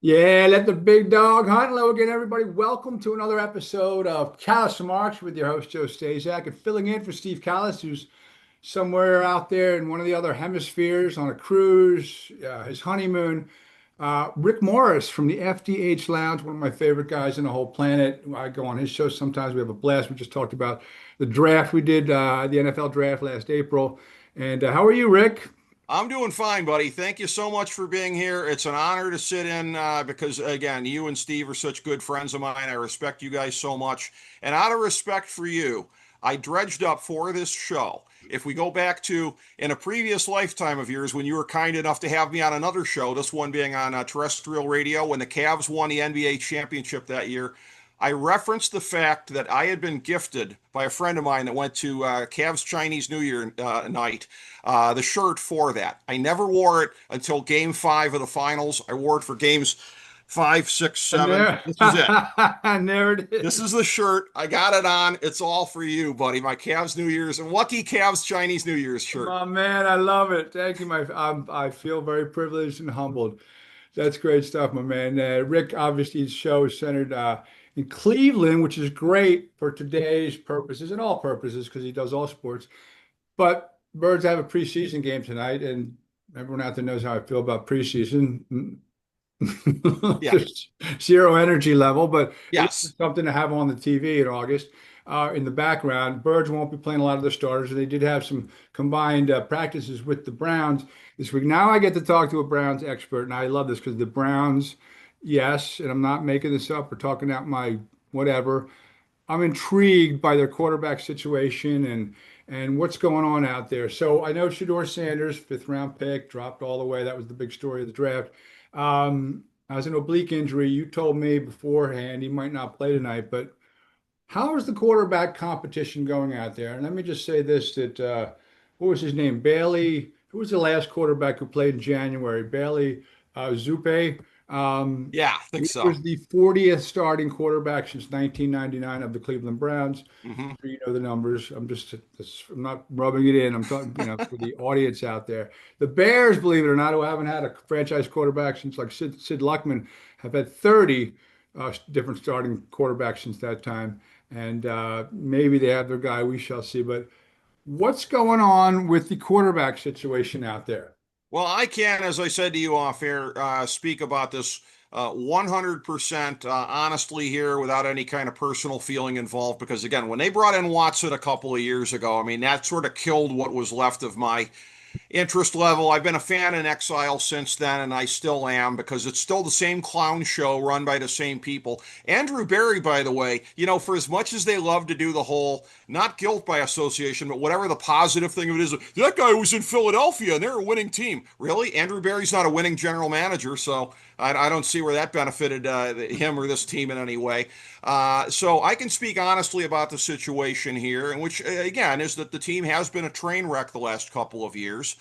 Yeah, let the big dog hunt. Hello again, everybody. Welcome to another episode of Kallas Remarks with your host, Joe Stazak, and filling in for Steve Kallas, who's somewhere out there in one of the other hemispheres on a cruise, his honeymoon. Rick Morris from the FDH Lounge, one of my favorite guys in the whole planet. I go on his show sometimes. We have a blast. We just talked about the draft we did, the NFL draft last April. And how are you, Rick? I'm doing fine, buddy. Thank you so much for being here. It's an honor to sit in because, again, you and Steve are such good friends of mine. I respect you guys so much. And out of respect for you, I dredged up for this show. If we go back to in a previous lifetime of yours when you were kind enough to have me on another show, this one being on terrestrial radio, when the Cavs won the NBA championship that year, I referenced the fact that I had been gifted by a friend of mine that went to Cavs Chinese New Year night, the shirt for that. I never wore it until game five of the finals. I wore it for games five, six, And seven. there, This is it. and there it This is. is the shirt. I got it on. It's all for you, buddy. My Cavs New Year's and lucky Cavs Chinese New Year's shirt. My man, I love it. Thank you, I feel very privileged and humbled. That's great stuff, my man. Rick, obviously, his show is centered in Cleveland, which is great for today's purposes and all purposes because he does all sports. But Birds have a preseason game tonight, and everyone out there knows how I feel about preseason. Yeah. There's zero energy level, but at least Yes. it's something to have on the TV in August. In the background, Birds won't be playing a lot of the starters, and they did have some combined practices with the Browns this week. Now I get to talk to a Browns expert, and I love this because the Browns, yes, and I'm not making this up or talking out my whatever. I'm intrigued by their quarterback situation and what's going on out there. So I know Shador Sanders, fifth round pick, dropped all the way. That was the big story of the draft. As an oblique injury, you told me beforehand he might not play tonight, but how is the quarterback competition going out there? And let me just say this that what was his name? Bailey, who was the last quarterback who played in January? Bailey Zuppe. Yeah, I think He so. was the 40th starting quarterback since 1999 of the Cleveland Browns. Hmm. You know the numbers. I'm not rubbing it in. I'm talking, for the audience out there. The Bears, believe it or not, who haven't had a franchise quarterback since like Sid Luckman, have had 30 different starting quarterbacks since that time. And maybe they have their guy. We shall see. But what's going on with the quarterback situation out there? Well, I can, as I said to you off air, speak about this 100% honestly here without any kind of personal feeling involved. Because again, when they brought in Watson a couple of years ago, I mean, that sort of killed what was left of my interest level. I've been a fan in exile since then, and I still am because it's still the same clown show run by the same people. Andrew Barry, by the way, for as much as they love to do the whole not guilt by association, but whatever the positive thing of it is, that guy was in Philadelphia and they're a winning team. Really? Andrew Barry's not a winning general manager, so I don't see where that benefited him or this team in any way. So I can speak honestly about the situation here, and which again is that the team has been a train wreck the last couple of years.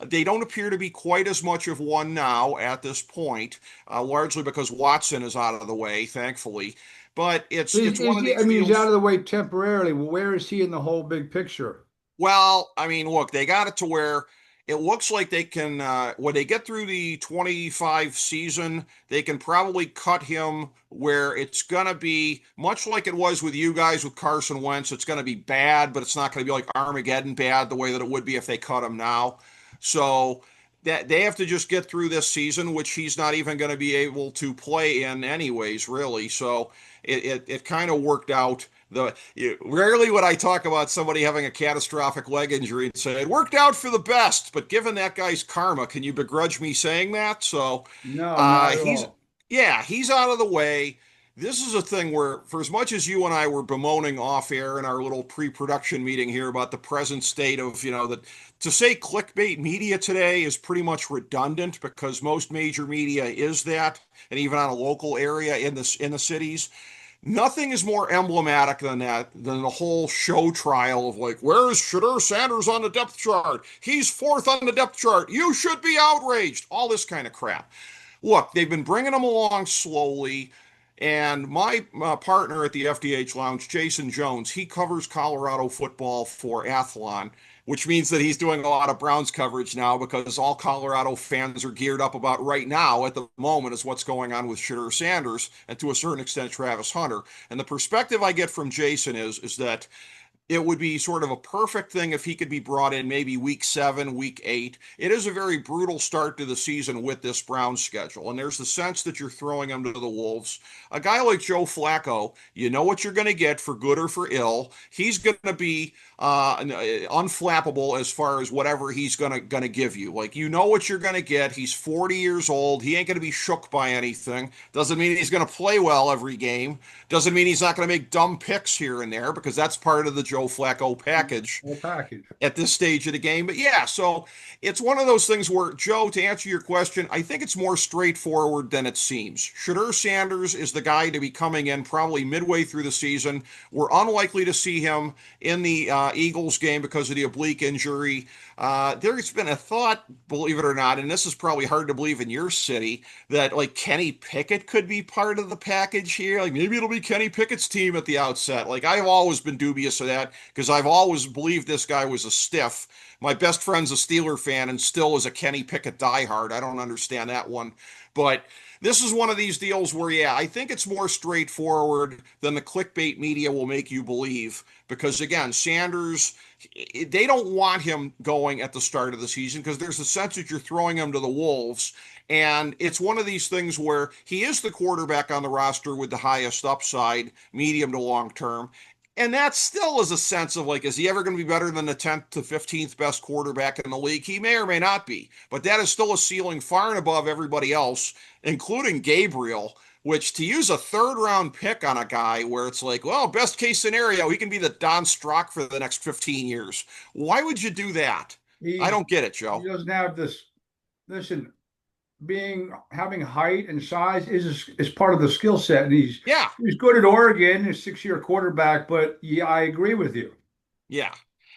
They don't appear to be quite as much of one now at this point, largely because Watson is out of the way, thankfully. But it's one of I these mean, he's out deals. of the way temporarily. Well, where is he in the whole big picture? Well, I mean, look, they got it to where it looks like they can, when they get through the 25 season, they can probably cut him where it's going to be much like it was with you guys with Carson Wentz. It's going to be bad, but it's not going to be like Armageddon bad the way that it would be if they cut him now. So that they have to just get through this season, which he's not even going to be able to play in anyways, really. So it kind of worked out. Rarely would I talk about somebody having a catastrophic leg injury and say it worked out for the best, but given that guy's karma, can you begrudge me saying that? So No, not at he's all. yeah, he's out of the way. This is a thing where, for as much as you and I were bemoaning off air in our little pre-production meeting here about the present state of, that to say clickbait media today is pretty much redundant because most major media is that, and even on a local area in the cities. Nothing is more emblematic than that, than the whole show trial of like, where's Shador Sanders on the depth chart? He's fourth on the depth chart. You should be outraged. All this kind of crap. Look, they've been bringing him along slowly. And my partner at the FDH Lounge, Jason Jones, he covers Colorado football for Athlon. which means that he's doing a lot of Browns coverage now because all Colorado fans are geared up about right now at the moment is what's going on with Shedeur Sanders and to a certain extent Travis Hunter. And the perspective I get from Jason is that it would be sort of a perfect thing if he could be brought in maybe week 7, week 8. It is a very brutal start to the season with this Browns schedule, and there's the sense that you're throwing him to the Wolves. A guy like Joe Flacco, you know what you're going to get for good or for ill. He's going to be unflappable as far as whatever he's gonna give you. Like you know what you're gonna get. He's 40 years old. He ain't gonna be shook by anything. Doesn't mean he's gonna play well every game. Doesn't mean he's not gonna make dumb picks here and there because that's part of the Joe Flacco package Whole package. at this stage of the game. But yeah, so it's one of those things where, Joe, to answer your question, I think it's more straightforward than it seems. Shedeur Sanders is the guy to be coming in probably midway through the season. We're unlikely to see him in the Eagles game because of the oblique injury. There's been a thought, believe it or not, and this is probably hard to believe in your city, that like Kenny Pickett could be part of the package here. Like maybe it'll be Kenny Pickett's team at the outset. Like I've always been dubious of that because I've always believed this guy was a stiff. My best friend's a Steeler fan and still is a Kenny Pickett diehard. I don't understand that one. But this is one of these deals where, yeah, I think it's more straightforward than the clickbait media will make you believe. Because again, Sanders, they don't want him going at the start of the season because there's a sense that you're throwing him to the Wolves. And it's one of these things where he is the quarterback on the roster with the highest upside, medium to long term. And that still is a sense of like, is he ever going to be better than the 10th to 15th best quarterback in the league? He may or may not be, but that is still a ceiling far and above everybody else, including Gabriel, which to use a third round pick on a guy where it's like, well, best case scenario, he can be the Don Strock for the next 15 years. Why would you do that? I He's don't get it, he Joe. doesn't have this. Listen, having height and size is part of the skill set, and Yeah, he's good at Oregon, a 6 year quarterback. But yeah, I agree with you. yeah.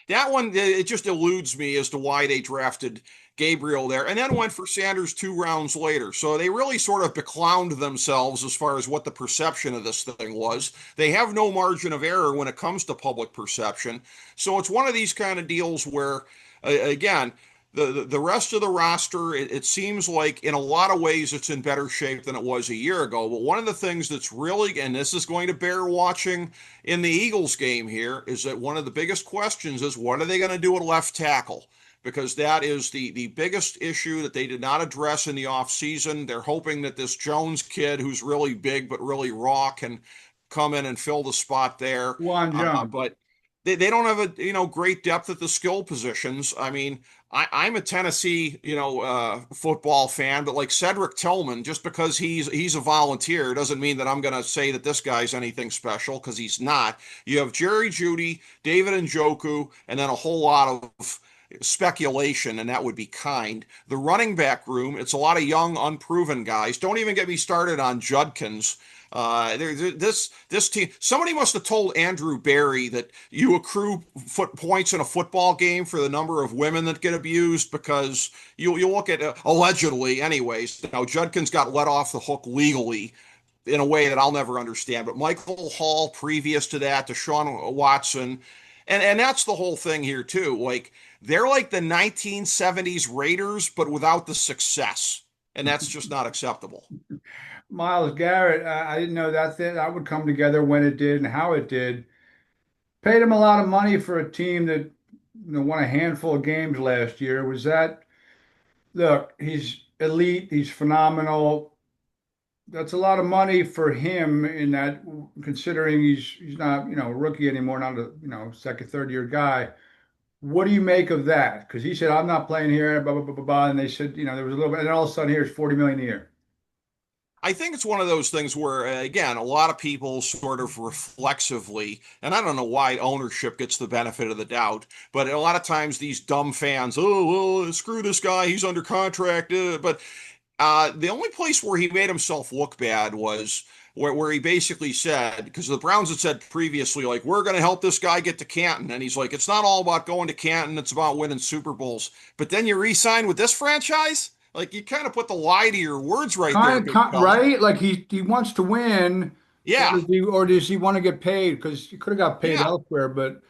That one, it just eludes me as to why they drafted Gabriel there and then went for Sanders 2 rounds later. So they really sort of beclowned themselves as far as what the perception of this thing was. They have no margin of error when it comes to public perception. So it's one of these kind of deals where, again, the rest of the roster, it seems like in a lot of ways it's in better shape than it was a year ago. But one of the things that's really, and this is going to bear watching in the Eagles game here, is that one of the biggest questions is what are they going to do at left tackle? Because that is the biggest issue that they did not address in the offseason. They're hoping that this Jones kid, who's really big but really raw, can come in and fill the spot there. Juan Jones. But they don't have a great depth at the skill positions. I mean, I'm a Tennessee football fan, but like Cedric Tillman, just because he's a volunteer doesn't mean that I'm going to say that this guy's anything special because he's not. You have Jerry Jeudy, David Njoku, and then a whole lot of speculation, and that would be kind. The running back room, it's a lot of young, unproven guys. Don't even get me started on Judkins. This team. Somebody must have told Andrew Barry that you accrue points in a football game for the number of women that get abused because you look at allegedly, anyways. Now Judkins got let off the hook legally in a way that I'll never understand. But Michael Hall, previous to that, Deshaun Watson, and that's the whole thing here too. Like they're like the 1970s Raiders, but without the success, and that's just not acceptable. Miles Garrett, I didn't know that would come together when it did and how it did. Paid him a lot of money for a team that won a handful of games last year. Was that, look, he's elite, he's phenomenal. That's a lot of money for him in that, considering he's not, a rookie anymore, not a, second, third year guy. What do you make of that? Because he said, I'm not playing here, blah, blah, blah, blah, blah. And they said, there was a little bit, and then all of a sudden here's 40 million a year. I think it's one of those things where, again, a lot of people sort of reflexively, and I don't know why ownership gets the benefit of the doubt, but a lot of times these dumb fans, oh, well, screw this guy, he's under contract. But the only place where he made himself look bad was where he basically said, because the Browns had said previously, like, we're going to help this guy get to Canton. And he's like, it's not all about going to Canton, it's about winning Super Bowls. But then you re sign with this franchise? Like, you kind of put the lie to your words right there, Kind big of, fella. right? Like he wants to win, Yeah, or does he want to get paid? Because he could have got paid yeah. elsewhere, but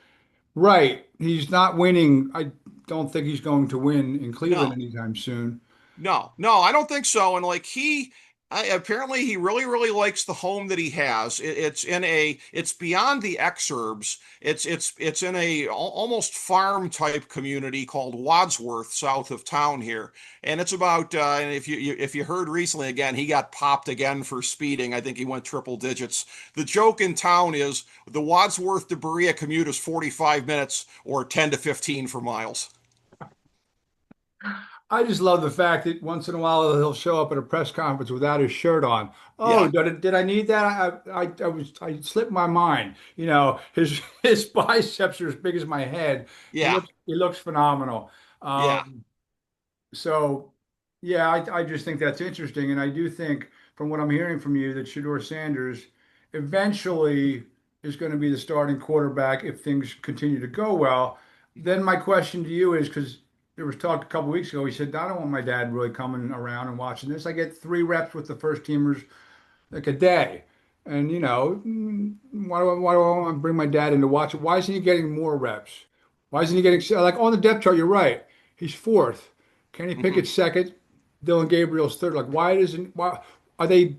Right. He's not winning. I don't think he's going to win in Cleveland No. anytime soon. No, I don't think so. And like apparently he really likes the home that he has. It's beyond the exurbs. It's in a almost farm type community called Wadsworth, south of town here. And it's about, and if you heard recently again, he got popped again for speeding. I think he went triple digits. The joke in town is the Wadsworth to Berea commute is 45 minutes or 10 to 15 for miles. I just love the fact that once in a while he'll show up at a press conference without his shirt on. Oh, Yeah, did I need that? I slipped my mind. You know, his his biceps are as big as my head. yeah, He looks phenomenal. yeah. Um, So, yeah, I just think that's interesting. And I do think, from what I'm hearing from you, that Shedeur Sanders eventually is going to be the starting quarterback if things continue to go well. Then my question to you is, because there was talk a couple weeks ago, he said, I don't want my dad really coming around and watching this. I get 3 reps with the first teamers like a day. And, why do I want to bring my dad in to watch it? Why isn't he getting more reps? Why isn't he getting, like on the depth chart, you're right. He's fourth. Kenny Mhm. Pickett's second. Dylan Gabriel's third. Like, why are they,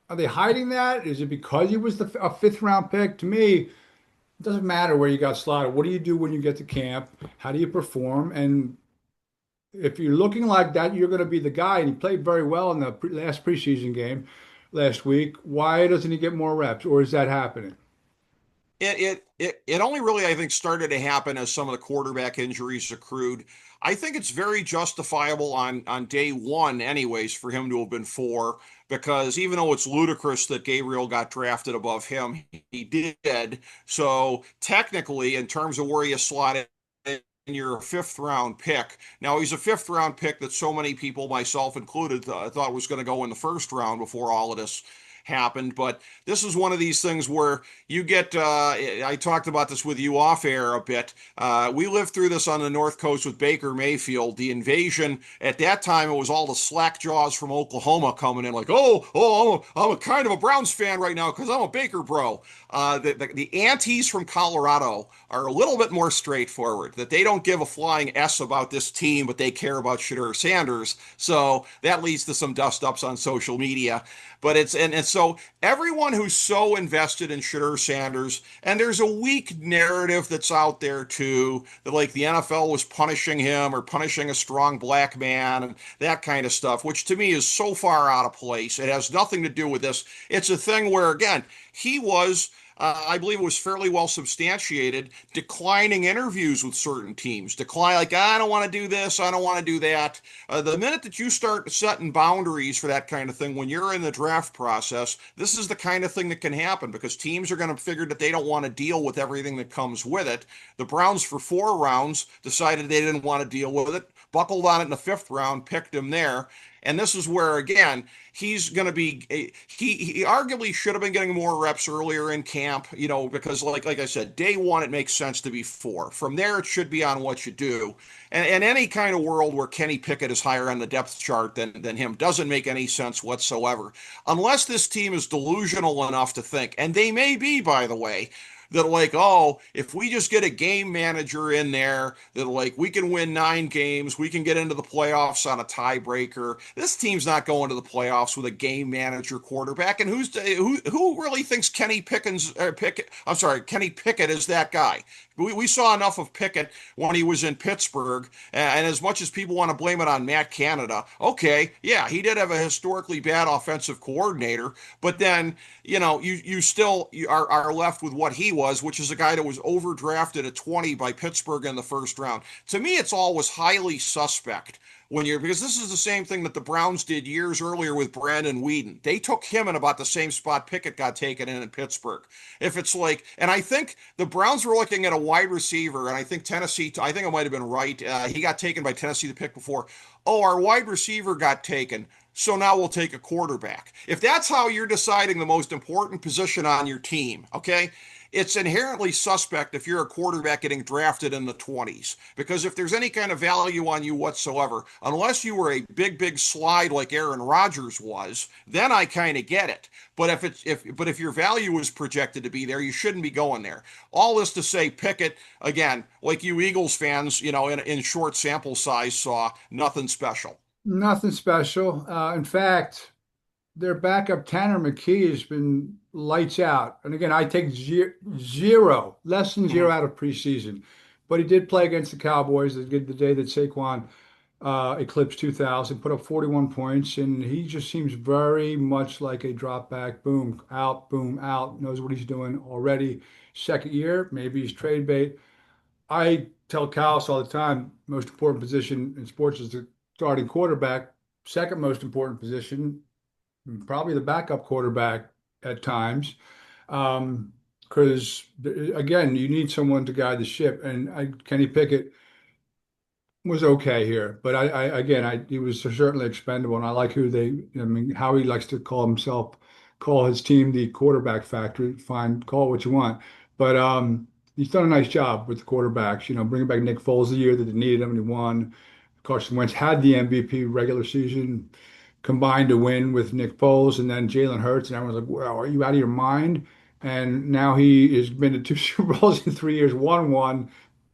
are they hiding that? Is it because he was a fifth round pick? To me, it doesn't matter where you got slotted. What do you do when you get to camp? How do you perform? And if you're looking like that, you're going to be the guy. And he played very well in the last preseason game last week. Why doesn't he get more reps, or is that happening? It only really, I think, started to happen as some of the quarterback injuries accrued. I think it's very justifiable on day one, anyways, for him to have been four, because even though it's ludicrous that Gabriel got drafted above him, he did. So technically, in terms of where you slot it in your fifth round pick, now he's a fifth round pick that so many people, myself included, thought was going to go in the first round before all of this happened. But this is one of these things where you get I talked about this with you off air a bit. We lived through this on the North Coast with Baker Mayfield, the invasion. At that time, it was all the slack jaws from Oklahoma coming in, like, I'm a kind of a Browns fan right now because I'm a Baker bro. The antis from Colorado are a little bit more straightforward, that they don't give a flying S about this team, but they care about Shedeur Sanders. So that leads to some dust ups on social media. But and so everyone who's so invested in Shedeur Sanders, and there's a weak narrative that's out there too, that like the NFL was punishing him or punishing a strong black man and that kind of stuff, which to me is so far out of place. It has nothing to do with this. It's a thing where, again, he was I believe it was fairly well substantiated, declining interviews with certain teams. Decline, like, I don't want to do this, I don't want to do that. The minute that you start setting boundaries for that kind of thing, when you're in the draft process, this is the kind of thing that can happen because teams are going to figure that they don't want to deal with everything that comes with it. The Browns, for 4 rounds, decided they didn't want to deal with it, buckled on it in the fifth round, picked him there. And this is where, again, he's going to be he arguably should have been getting more reps earlier in camp, because like I said, day one it makes sense to be four. From there it should be on what you do. And any kind of world where Kenny Pickett is higher on the depth chart than him doesn't make any sense whatsoever. Unless this team is delusional enough to think, and they may be, by the way, that like, oh, if we just get a game manager in there, that like we can win 9 games, we can get into the playoffs on a tiebreaker. This team's not going to the playoffs with a game manager quarterback. And who really thinks Kenny Pickett is that guy? We saw enough of Pickett when he was in Pittsburgh, and as much as people want to blame it on Matt Canada, okay, yeah, he did have a historically bad offensive coordinator, but then you still are left with what he was, which is a guy that was overdrafted at 20 by Pittsburgh in the first round. To me, it's always highly suspect because this is the same thing that the Browns did years earlier with Brandon Weeden. They took him in about the same spot Pickett got taken in Pittsburgh. If it's like, and I think the Browns were looking at a wide receiver, and I think Tennessee, I think it might have been right. He got taken by Tennessee the pick before. Oh, our wide receiver got taken. so now we'll take a quarterback. If that's how you're deciding the most important position on your team, okay, it's inherently suspect if you're a quarterback getting drafted in the 20s. Because if there's any kind of value on you whatsoever, unless you were a big slide like Aaron Rodgers was, then I kind of get it. But if your value is projected to be there, you shouldn't be going there. All this to say, Pickett, again, like you Eagles fans, in short sample size saw, nothing special. Nothing special. In fact, their backup Tanner McKee has been lights out. And again, I take zero, less than zero Mhm. out of preseason. But he did play against the Cowboys the day that Saquon eclipsed 2,000, put up 41 points, and he just seems very much like a drop back, boom, out, knows what he's doing already. Second year, maybe he's trade bait. I tell Callis all the time, most important position in sports is the starting quarterback. Second most important position, probably the backup quarterback at times. Because again, you need someone to guide the ship. And Kenny Pickett was okay here, but he was certainly expendable, and I like I mean, how he likes to call his team the quarterback factory. Fine, call it what you want, but he's done a nice job with the quarterbacks. Bringing back Nick Foles the year that they needed him, and he won. Carson Wentz had the MVP regular season, combined to win with Nick Foles, and then Jalen Hurts, and everyone's like, "Well, are you out of your mind?" And now he has been to two Super Bowls in 3 years, won one,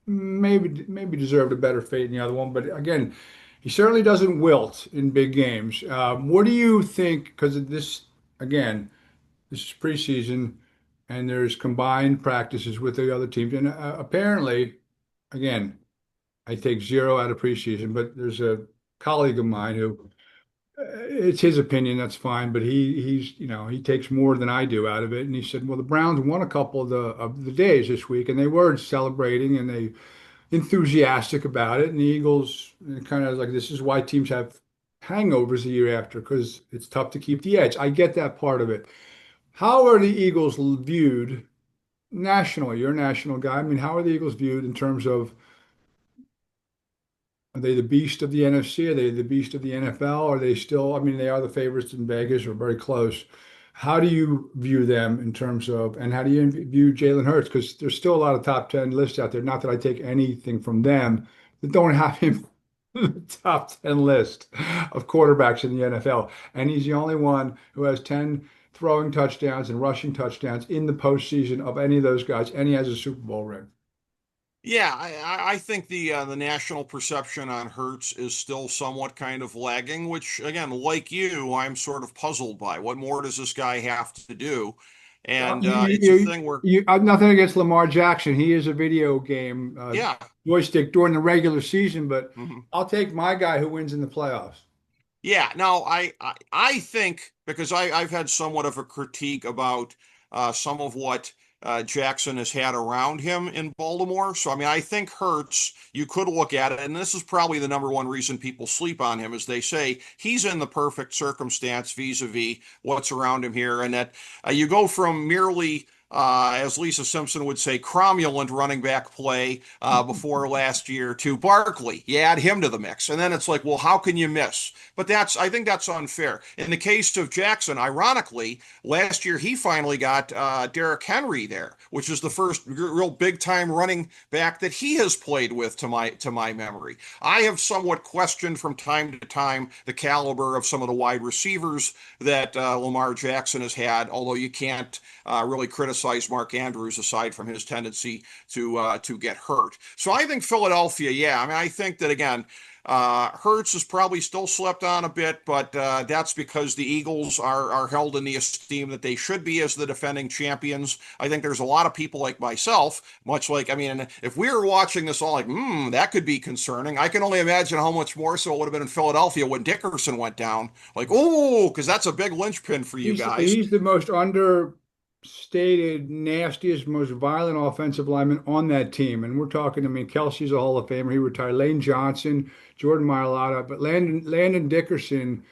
maybe deserved a better fate than the other one. But again, he certainly doesn't wilt in big games. What do you think? Because again, this is preseason, and there's combined practices with the other teams, and apparently, again, I take zero out of preseason. But there's a colleague of mine who it's his opinion, that's fine, but he takes more than I do out of it. And he said, well, the Browns won a couple of the days this week, and they were celebrating and they enthusiastic about it. And the Eagles kind of like, this is why teams have hangovers the year after, because it's tough to keep the edge. I get that part of it. How are the Eagles viewed nationally? You're a national guy. I mean, how are the Eagles viewed in terms of, are they the beast of the NFC? Are they the beast of the NFL? Are they still, I mean, they are the favorites in Vegas or very close. How do you view them in terms of, and how do you view Jalen Hurts? Because there's still a lot of top 10 lists out there. Not that I take anything from them, that don't have him in the top 10 list of quarterbacks in the NFL. And he's the only one who has 10 throwing touchdowns and rushing touchdowns in the postseason of any of those guys, and he has a Super Bowl ring. Yeah, I think the national perception on Hertz is still somewhat kind of lagging, which again, like you, I'm sort of puzzled by. What more does this guy have to do? Well, And it's a thing where, nothing against Lamar Jackson. He is a video game yeah. joystick during the regular season, but Mhm. I'll take my guy who wins in the playoffs. Yeah, no, I think because I've had somewhat of a critique about some of what Jackson has had around him in Baltimore. So I mean, I think Hurts, you could look at it, and this is probably the number one reason people sleep on him, is they say he's in the perfect circumstance vis-a-vis what's around him here, and that you go from merely as Lisa Simpson would say, cromulent running back play before last year to Barkley. You add him to the mix. And then it's like, well, how can you miss? But I think that's unfair. In the case of Jackson, ironically, last year he finally got Derrick Henry there, which is the first real big time running back that he has played with to my memory. I have somewhat questioned from time to time the caliber of some of the wide receivers that Lamar Jackson has had, although you can't really criticize Mark Andrews aside from his tendency to get hurt. So I think Philadelphia, yeah. I mean, I think that again, Hurts is probably still slept on a bit, but that's because the Eagles are held in the esteem that they should be as the defending champions. I think there's a lot of people like myself, much like, I mean, if we were watching this all like, that could be concerning. I can only imagine how much more so it would have been in Philadelphia when Dickerson went down. Like, oh, because that's a big linchpin for you guys. He's the most understated, nastiest, most violent offensive lineman on that team. And we're talking, I mean, Kelsey's a Hall of Famer. He retired. Lane Johnson, Jordan Mailata, but Landon Dickerson,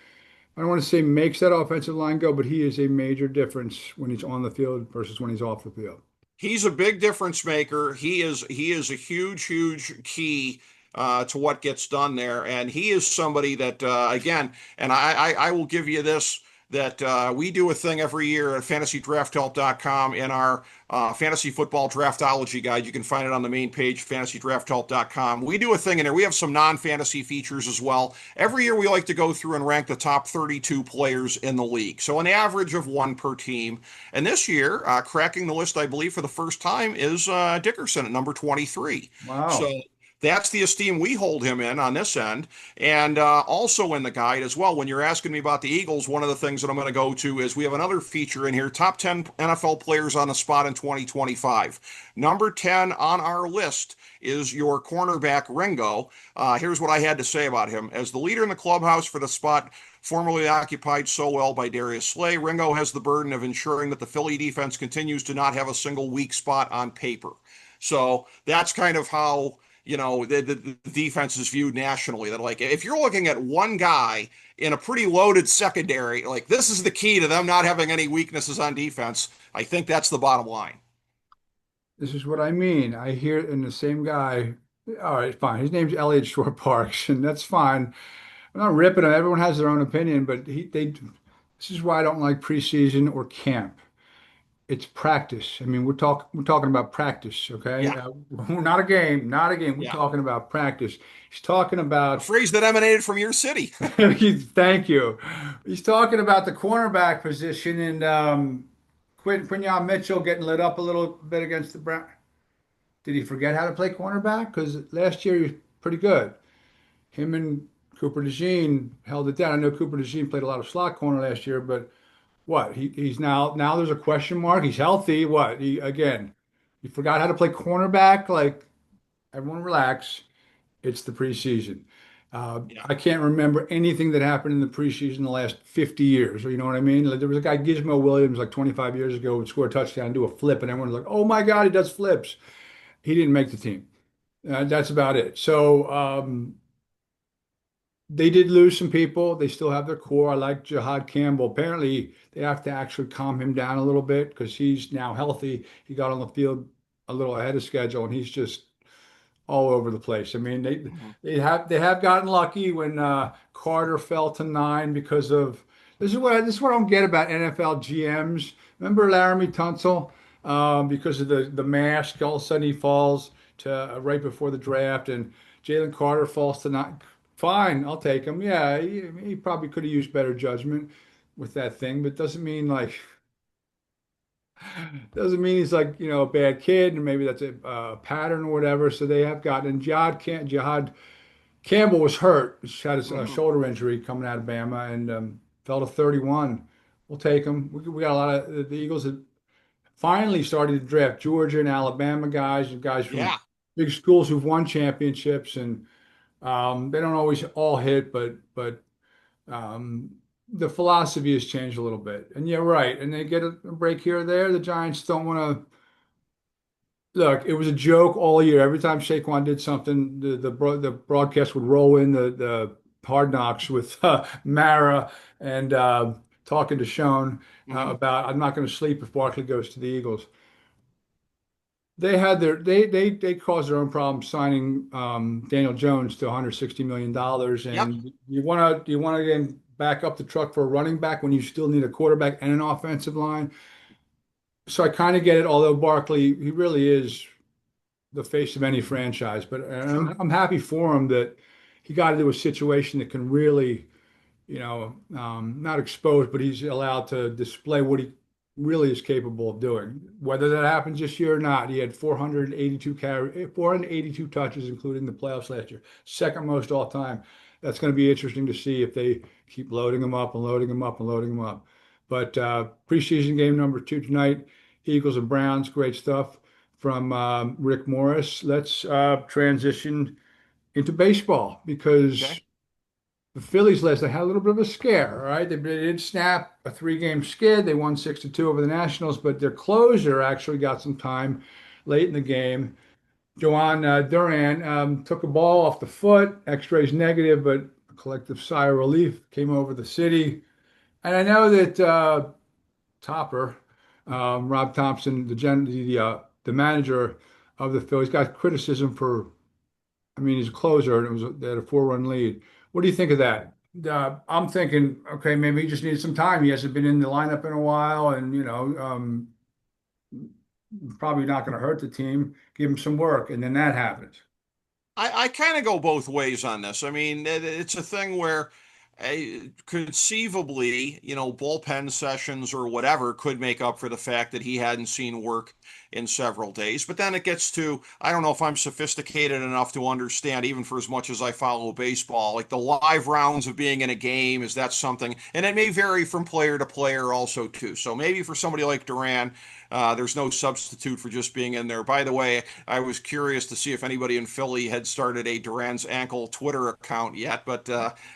I don't want to say makes that offensive line go, but he is a major difference when he's on the field versus when he's off the field. He's a big difference maker. He is a huge key to what gets done there. And he is somebody that, again, and I will give you this, that we do a thing every year at fantasydrafthelp.com in our fantasy football draftology guide. You can find it on the main page, fantasydrafthelp.com. We do a thing in there. We have some non-fantasy features as well. Every year we like to go through and rank the top 32 players in the league. So an average of one per team. And this year, cracking the list, I believe, for the first time is Dickerson at number 23. So Wow. that's the esteem we hold him in on this end. And also in the guide as well, when you're asking me about the Eagles, one of the things that I'm going to go to is we have another feature in here, top 10 NFL players on the spot in 2025. Number 10 on our list is your cornerback Ringo. Here's what I had to say about him. As the leader in the clubhouse for the spot formerly occupied so well by Darius Slay, Ringo has the burden of ensuring that the Philly defense continues to not have a single weak spot on paper. So that's kind of how the defense is viewed nationally. That, like, if you're looking at one guy in a pretty loaded secondary, like, this is the key to them not having any weaknesses on defense. I think that's the bottom line. This is what I mean. I hear in the same guy. All right, fine. His name's Elliot Shore Parks, and that's fine. I'm not ripping him. Everyone has their own opinion, but this is why I don't like preseason or camp. It's practice. I mean, we're talking about practice, okay? Yeah, Not a game, not a game. We're yeah. talking about practice. He's talking A about. phrase that emanated from your city. Thank you. He's talking about the cornerback position and Quinyon Mitchell getting lit up a little bit against the Brown. Did he forget how to play cornerback? Because last year he was pretty good. Him and Cooper DeJean held it down. I know Cooper DeJean played a lot of slot corner last year, but what? He's now there's a question mark. He's healthy. What? He forgot how to play cornerback. Like, everyone relax. It's the preseason. Yeah. I can't remember anything that happened in the preseason in the last 50 years. You know what I mean? Like, there was a guy, Gizmo Williams, like 25 years ago, would score a touchdown, do a flip, and everyone's like, "Oh my God, he does flips." He didn't make the team. That's about it. So they did lose some people. They still have their core. I like Jihad Campbell. Apparently, they have to actually calm him down a little bit because he's now healthy. He got on the field a little ahead of schedule, and he's just all over the place. I mean, Mhm. they have gotten lucky when Carter fell to 9 because of this is what I don't get about NFL GMs. Remember Laramie Tunsil? Because of the mask, all of a sudden he falls to right before the draft, and Jalen Carter falls to 9. Fine, I'll take him. Yeah, he probably could have used better judgment with that thing, but doesn't mean he's like, a bad kid, and maybe that's a pattern or whatever. So they have gotten, and Jihad Campbell was hurt. He had his Mhm. shoulder injury coming out of Bama and fell to 31. We'll take him. We got a lot of the Eagles have finally started to draft Georgia and Alabama guys and guys from Yeah. big schools who've won championships, and they don't always all hit, but um, the philosophy has changed a little bit. And yeah, right. And they get a break here or there. The Giants don't want to. Look, it was a joke all year. Every time Saquon did something, the broadcast would roll in the Hard Knocks with Mara and talking to Sean Hmm. about I'm not going to sleep if Barkley goes to the Eagles. They caused their own problem signing Daniel Jones to 160 million dollars, Yep. and you want to again back up the truck for a running back when you still need a quarterback and an offensive line. So I kind of get it. Although Barkley, he really is the face of any franchise. But Sure. I'm happy for him that he got into a situation that can really, not exposed, but he's allowed to display what he really is capable of doing. Whether that happens this year or not, he had 482 touches, including the playoffs last year, second most all time. That's going to be interesting to see if they keep loading him up and loading him up and loading him up. But preseason game number 2 tonight, Eagles and Browns, great stuff from Rick Morris. Let's transition into baseball because Okay. the Phillies last they had a little bit of a scare, all right? They did snap a 3-game skid. They won 6-2 over the Nationals, but their closer actually got some time late in the game. Duran took a ball off the foot, x-rays negative, but a collective sigh of relief came over the city. And I know that Topper, Rob Thompson, the manager of the Phillies, got criticism for I mean, he's a closer, and they had a 4-run lead. What do you think of that? I'm thinking, okay, maybe he just needed some time. He hasn't been in the lineup in a while, and probably not going to hurt the team. Give him some work, and then that happens. I kind of go both ways on this. I mean, it's a thing where conceivably, bullpen sessions or whatever could make up for the fact that he hadn't seen work in several days. But then it gets to, I don't know if I'm sophisticated enough to understand, even for as much as I follow baseball, like the live rounds of being in a game, is that something? And it may vary from player to player also, too. So maybe for somebody like Duran, there's no substitute for just being in there. By the way, I was curious to see if anybody in Philly had started a Duran's ankle Twitter account yet, but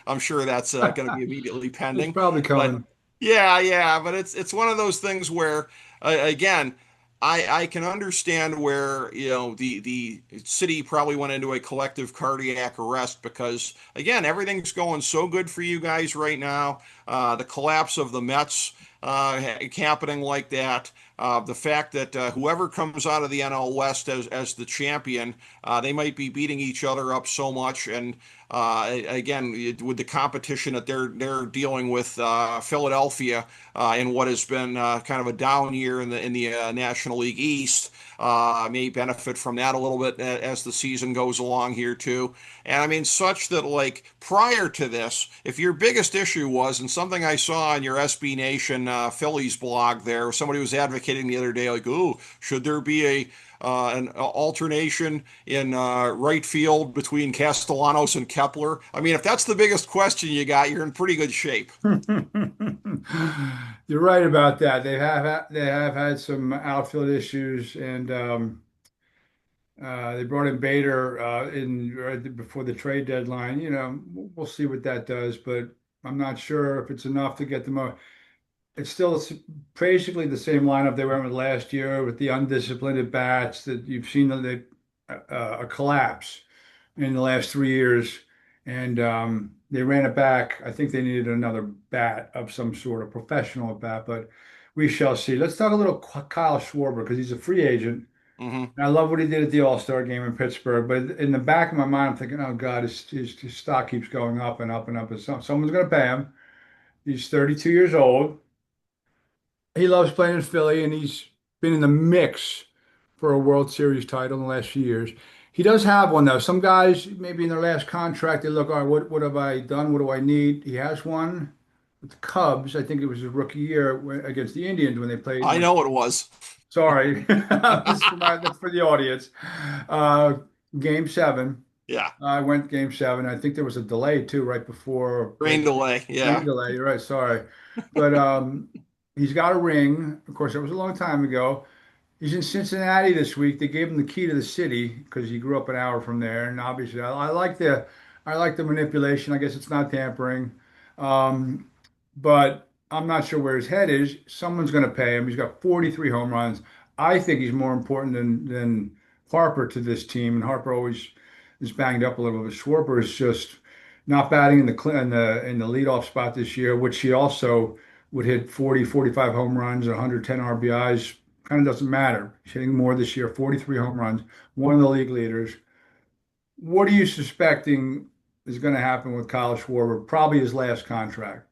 I'm sure that's going to be immediately It's pending. probably But coming. yeah, but it's one of those things where again, I can understand where the city probably went into a collective cardiac arrest because again, everything's going so good for you guys right now. The collapse of the Mets happening like that. The fact that whoever comes out of the NL West as the champion, they might be beating each other up so much, and again, with the competition that they're dealing with Philadelphia in what has been kind of a down year in the National League East, may benefit from that a little bit as the season goes along here too. And I mean, such that like prior to this, if your biggest issue was, and something I saw on your SB Nation Phillies blog there, somebody was advocating the other day, like, oh, should there be an alternation in right field between Castellanos and Kepler? I mean, if that's the biggest question you got, you're in pretty good shape. You're right about that. They have had some outfield issues, and they brought in Bader in right before the trade deadline. We'll see what that does, but I'm not sure if it's enough to get them. It's still basically the same lineup they went with last year with the undisciplined at bats that you've seen a collapse in the last 3 years, and they ran it back. I think they needed another bat of some sort, a professional bat, but we shall see. Let's talk a little Kyle Schwarber because he's a free agent. Hmm. And I love what he did at the All-Star game in Pittsburgh, but in the back of my mind, I'm thinking, oh God, his stock keeps going up and up and up. And someone's going to pay him. He's 32 years old. He loves playing in Philly, and he's been in the mix for a World Series title in the last few years. He does have one though. Some guys, maybe in their last contract, they look, all right, what have I done? What do I need? He has one with the Cubs. I think it was his rookie year against the Indians when they played. I know it was. Sorry, that's for the audience. Uh, Game 7. Yeah, I went Game 7. I think there was a delay too, right rain delay. rain Yeah. delay. You're right. Sorry, but he's got a ring. Of course, that was a long time ago. He's in Cincinnati this week. They gave him the key to the city because he grew up an hour from there. And obviously, I like the manipulation. I guess it's not tampering, um, but I'm not sure where his head is. Someone's going to pay him. He's got 43 home runs. I think he's more important than Harper to this team. And Harper always is banged up a little bit. Schwarber is just not batting in the leadoff spot this year, which he also would hit 40, 45 home runs, 110 RBIs. Kind of doesn't matter. He's hitting more this year, 43 home runs, one of the league leaders. What are you suspecting is going to happen with Kyle Schwarber? Probably his last contract.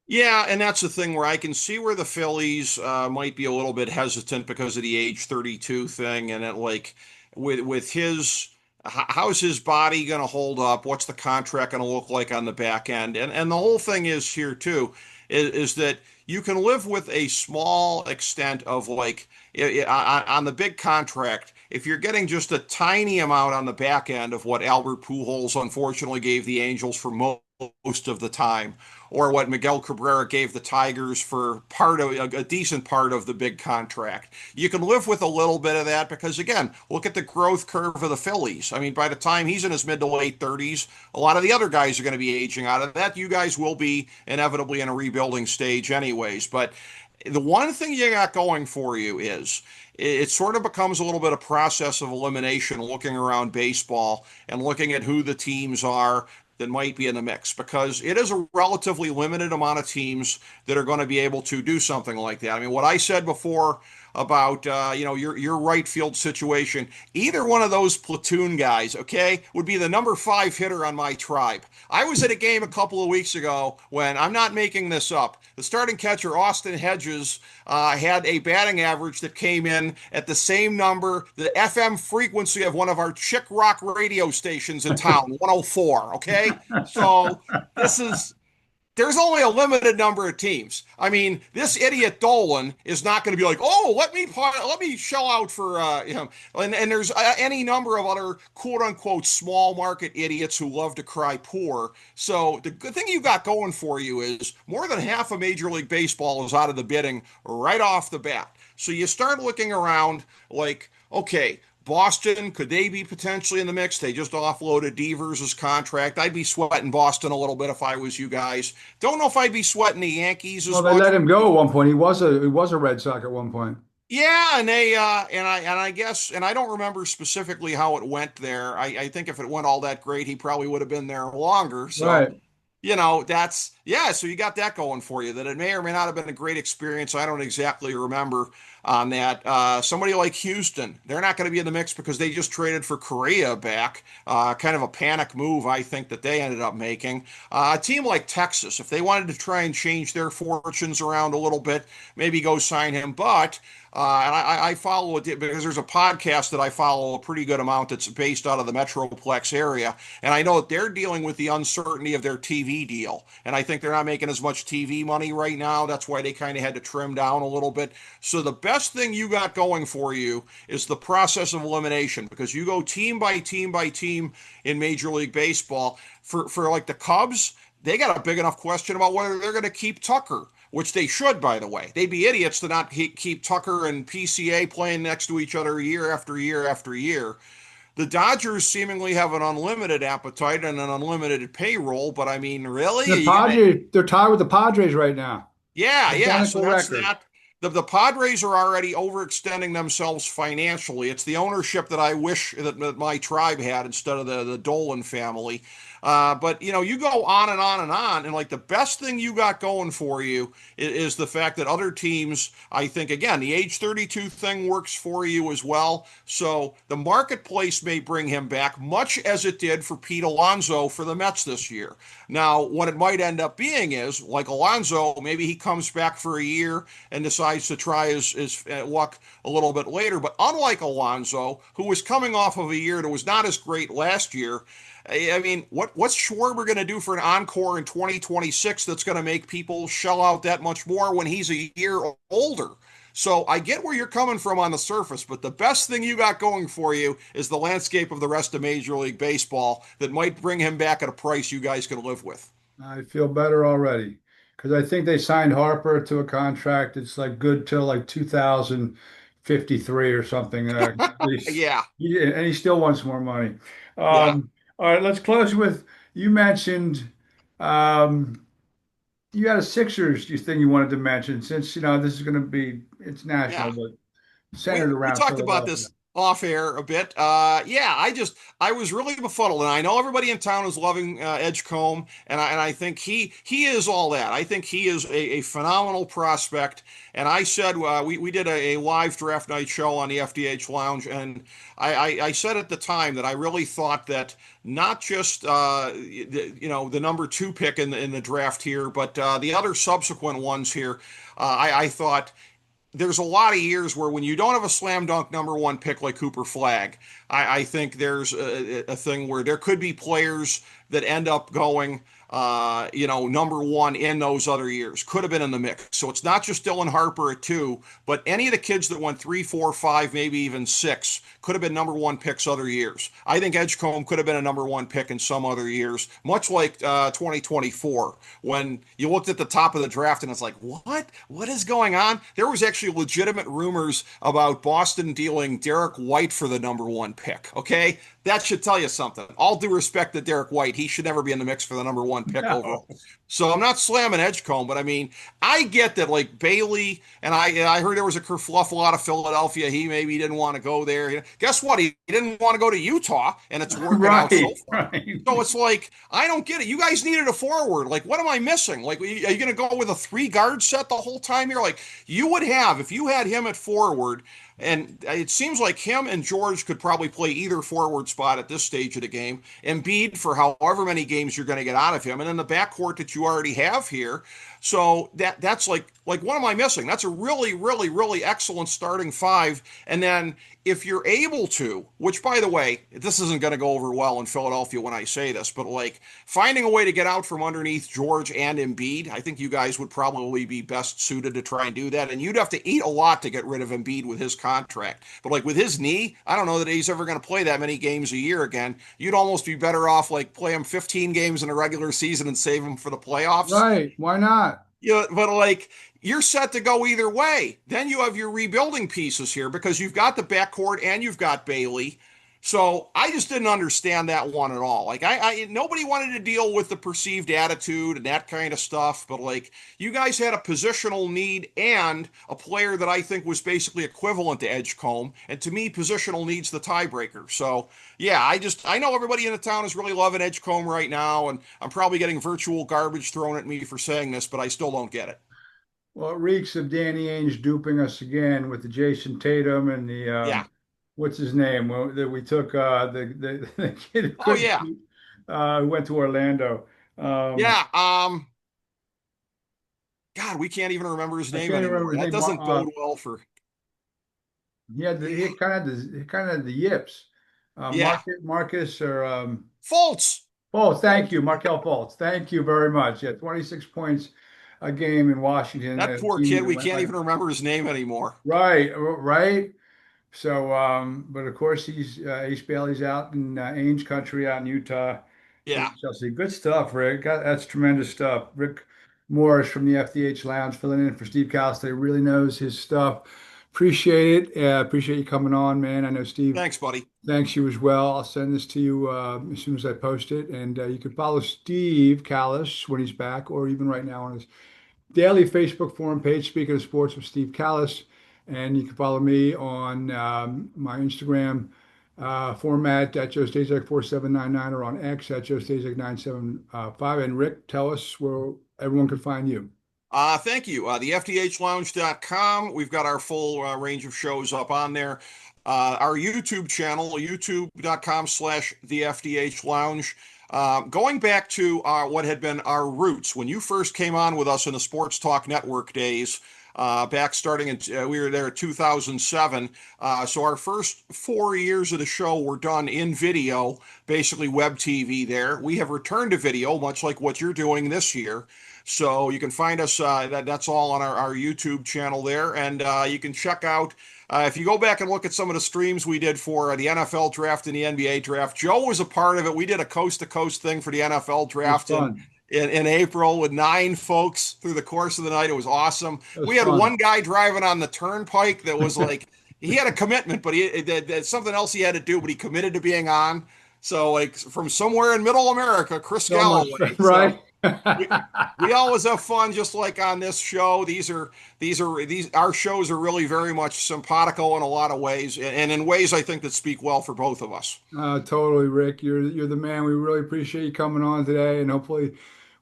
Yeah, and that's the thing where I can see where the Phillies might be a little bit hesitant because of the age 32 thing, and it like with his how's his body going to hold up? What's the contract going to look like on the back end? And the whole thing is here too is that you can live with a small extent of like on the big contract. If you're getting just a tiny amount on the back end of what Albert Pujols unfortunately gave the Angels for most of the time, or what Miguel Cabrera gave the Tigers for part of a decent part of the big contract. You can live with a little bit of that because, again, look at the growth curve of the Phillies. I mean, by the time he's in his mid to late 30s, a lot of the other guys are going to be aging out of that. You guys will be inevitably in a rebuilding stage, anyways. But the one thing you got going for you is it sort of becomes a little bit of process of elimination looking around baseball and looking at who the teams are that might be in the mix because it is a relatively limited amount of teams that are going to be able to do something like that. I mean, what I said before about your right field situation. Either one of those platoon guys, okay, would be the number 5 hitter on my tribe. I was at a game a couple of weeks ago when, I'm not making this up, the starting catcher Austin Hedges had a batting average that came in at the same number, the FM frequency of one of our chick rock radio stations in town, 104. Okay, so this is there's only a limited number of teams. I mean, this idiot Dolan is not going to be like, oh, let me shell out for him. And there's any number of other quote unquote small market idiots who love to cry poor. So the good thing you got going for you is more than half of Major League Baseball is out of the bidding right off the bat. So you start looking around like, okay, Boston, could they be potentially in the mix? They just offloaded Devers' contract. I'd be sweating Boston a little bit if I was you guys. Don't know if I'd be sweating the Yankees Well, as they much. let him go at one point. He was a Red Sox at one point. Yeah, and they and I guess, and I don't remember specifically how it went there. I think if it went all that great, he probably would have been there longer. So Right. that's, yeah, so you got that going for you, that it may or may not have been a great experience. I don't exactly remember on that. Somebody like Houston, they're not going to be in the mix because they just traded for Correa back. Kind of a panic move, I think, that they ended up making. A team like Texas, if they wanted to try and change their fortunes around a little bit, maybe go sign him. But and I follow it because there's a podcast that I follow a pretty good amount that's based out of the Metroplex area. And I know that they're dealing with the uncertainty of their TV deal. And I think they're not making as much TV money right now. That's why they kind of had to trim down a little bit. So the best thing you got going for you is the process of elimination, because you go team by team by team in Major League Baseball. For like the Cubs, they got a big enough question about whether they're going to keep Tucker, which they should, by the way. They'd be idiots to not keep Tucker and PCA playing next to each other year after year after year. The Dodgers seemingly have an unlimited appetite and an unlimited payroll, but I mean, really? Are The you gonna? Padres, they're tied with the Padres right now. Yeah, yeah. So Identical that's record. that. The Padres are already overextending themselves financially. It's the ownership that I wish that my tribe had instead of the Dolan family. But you go on and on and on, and like the best thing you got going for you is the fact that other teams, I think, again, the age 32 thing works for you as well. So the marketplace may bring him back, much as it did for Pete Alonso for the Mets this year. Now, what it might end up being is, like Alonso, maybe he comes back for a year and decides to try his luck a little bit later. But unlike Alonso, who was coming off of a year that was not as great last year, I mean, what's Schwarber going to do for an encore in 2026 that's going to make people shell out that much more when he's a year older? So I get where you're coming from on the surface, but the best thing you got going for you is the landscape of the rest of Major League Baseball that might bring him back at a price you guys can live with. I feel better already because I think they signed Harper to a contract. It's like good till like 2053 or something. Yeah, And he still wants more money. yeah, All right, let's close with you mentioned um, you had a Sixers thing you wanted to mention since this is going to be it's national, yeah. but we centered we around talked about Philadelphia. this off air a bit. Yeah, I was really befuddled, and I know everybody in town is loving Edgecombe, and I think he is all that. I think he is a phenomenal prospect. And I said we did a live draft night show on the FDH Lounge, and I said at the time that I really thought that not just the number 2 pick in the draft here, but the other subsequent ones here. I thought there's a lot of years where when you don't have a slam dunk number 1 pick like Cooper Flagg, I think there's a thing where there could be players that end up going, number 1 in those other years. Could have been in the mix. So it's not just Dylan Harper at 2, but any of the kids that went 3, 4, 5, maybe even 6 could have been number 1 picks other years. I think Edgecombe could have been a number 1 pick in some other years, much like 2024, when you looked at the top of the draft and it's like, what? What is going on? There was actually legitimate rumors about Boston dealing Derek White for the number 1 pick. Okay, that should tell you something. All due respect to Derek White, he should never be in the mix for the number 1 one pick overall. No. So I'm not slamming Edgecombe, but I mean, I get that like Bailey, and I heard there was a kerfluffle out of Philadelphia. He maybe didn't want to go there. Guess what? He didn't want to go to Utah, and it's working out so Right, far. right. So it's like, I don't get it. You guys needed a forward. Like, what am I missing? Like, are you going to go with a three guard set the whole time here? Like, you would have, if you had him at forward, and it seems like him and George could probably play either forward spot at this stage of the game. Embiid for however many games you're going to get out of him, and then the backcourt that you already have here. So that's like what am I missing? That's a really, really, really excellent starting five. And then if you're able to, which by the way, this isn't going to go over well in Philadelphia when I say this, but like finding a way to get out from underneath George and Embiid, I think you guys would probably be best suited to try and do that. And you'd have to eat a lot to get rid of Embiid with his contract. But like with his knee, I don't know that he's ever going to play that many games a year again. You'd almost be better off like play him 15 games in a regular season and save him for the playoffs. Right. Why not? Yeah, but like you're set to go either way. Then you have your rebuilding pieces here because you've got the backcourt and you've got Bailey. So I just didn't understand that one at all. Like nobody wanted to deal with the perceived attitude and that kind of stuff, but like you guys had a positional need and a player that I think was basically equivalent to Edgecombe, and to me, positional needs the tiebreaker. So yeah, I know everybody in the town is really loving Edgecombe right now, and I'm probably getting virtual garbage thrown at me for saying this, but I still don't get it. Well, it reeks of Danny Ainge duping us again with the Jason Tatum and the Yeah. what's his name? Well, that we took the kid who Oh couldn't yeah. shoot, who went to Orlando. Um, Yeah. God, we can't even remember his I name can't even remember anymore. his That name. doesn't bode well for. He kind of had he kind of had the yips. Yeah. Marcus or Fultz. Fultz. Thank you, Markel Fultz. Thank you very much. Yeah, 26 points a game in Washington. That A poor team kid, that we went can't like even remember his name anymore. right. So, but of course, he's Ace Bailey's out in Ainge country out in Utah. Yeah. Chelsea, good stuff, Rick. That's tremendous stuff. Rick Morris from the FDH Lounge filling in for Steve Kallas. Really knows his stuff. Appreciate it. Appreciate you coming on, man. I know Steve Thanks, buddy. thanks you as well. I'll send this to you as soon as I post it, and you can follow Steve Kallas when he's back, or even right now on his daily Facebook forum page, Speaking of Sports with Steve Kallas. And you can follow me on my Instagram format at Joe Stazek 4799 or on X at Joe Stazek 975. And Rick, tell us where everyone can find you. Thank you. The FDHLounge.com. We've got our full range of shows up on there. Our YouTube channel, youtube.com/slash the FDH Lounge. Going back to what had been our roots when you first came on with us in the Sports Talk Network days, back starting in, we were there in 2007. So our first 4 years of the show were done in video, basically web TV there. We have returned to video, much like what you're doing this year. So you can find us, that's all on our YouTube channel there. And you can check out, if you go back and look at some of the streams we did for the NFL draft and the NBA draft, Joe was a part of it. We did a coast to coast thing for the NFL It was draft fun. in April with 9 folks through the course of the night. It was awesome. It was We had fun. one guy driving on the turnpike that was like, he had a commitment, but that's something else he had to do, but he committed to being on. So like from somewhere in middle America, Chris So much fun, Galloway. So right? we, we always have fun, just like on this show. These our shows are really very much simpatico in a lot of ways, and in ways I think that speak well for both of us. Totally, Rick. You're the man. We really appreciate you coming on today, and hopefully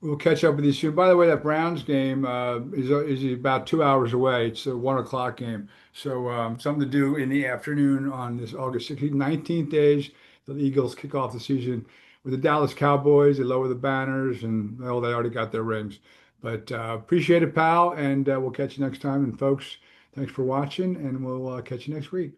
we'll catch up with you soon. By the way, that Browns game is about 2 hours away. It's a 1 o'clock game, so something to do in the afternoon on this August 16th, 19th days. The Eagles kick off the season with the Dallas Cowboys. They lower the banners, and well, they already got their rings. But appreciate it, pal, and we'll catch you next time. And folks, thanks for watching, and we'll catch you next week.